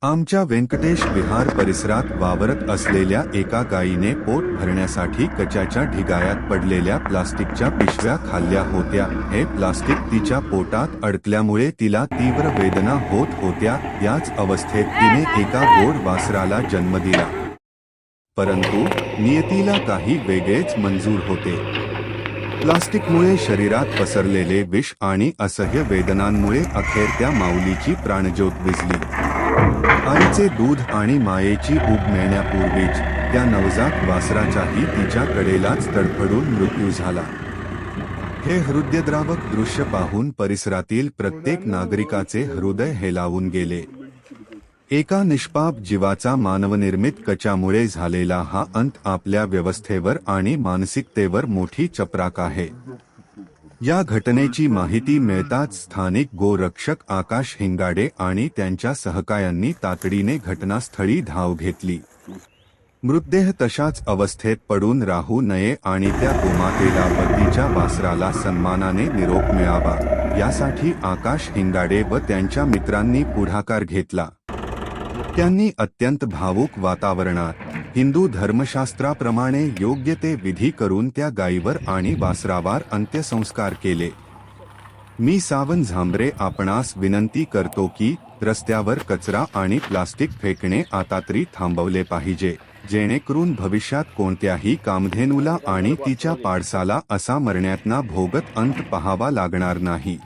आमच्या व्यंकटेश विहार परिसरात वावरत असलेल्या एका गायीने पोट भरण्यासाठी कचऱ्याच्या ढिगायात पडलेल्या प्लास्टिकच्या पिशव्या खाल्ल्या होत्या। हे प्लास्टिक तिच्या पोटात अडकल्यामुळे तिला तीव्र वेदना होत होत्या। याच अवस्थेत तिने एका गोड वासराला जन्म दिला, परंतु नियतीला काही वेगळेच मंजूर होते। प्लास्टिकमुळे शरीरात पसरलेले विष आणि असह्य वेदनांमुळे अखेर त्या माऊलीची प्राणज्योत विझली। आईचे दूध आणि मायेची ऊब मिळण्यापूर्वीच त्या नवजात वासराचाही तिच्या कडेलाच तडफडून मृत्यू झाला। हे हृदयद्रावक दृश्य पाहून परिसरातील प्रत्येक नागरिकाचे हृदय हेलावून गेले। एका निष्पाप जीवाचा मानवनिर्मित कचामुळे झालेला हा अंत आपल्या व्यवस्थेवर आणि मानसिकतेवर मोठी चपराक आहे। या घटनेची माहिती मिळताच स्थानिक गोरक्षक आकाश हिंगाडे आणि त्यांच्या सहकायांनी तातडीने घटनास्थळी धाव घेतली। मृतदेह तशाच अवस्थेत पडून राहू नये आणि त्या गोमातेला व तिच्या वासराला सन्मानाने निरोप मिळावा, यासाठी आकाश हिंगाडे व त्यांच्या मित्रांनी पुढाकार घेतला। त्यांनी अत्यंत भावुक वातावरणात हिंदू धर्मशास्त्राप्रमाणे योग्य ते विधी करून त्या गायीवर आणि वासरावर अंत्यसंस्कार केले। मी सावन झांबरे आपणास विनंती करतो की रस्त्यावर कचरा आणि प्लास्टिक फेकणे आता तरी थांबवले पाहिजे, जेणेकरून भविष्यात कोणत्याही कामधेनूला आणि तिच्या पाडसाला असा मरण्यातना भोगत अंत पहावा लागणार नाही।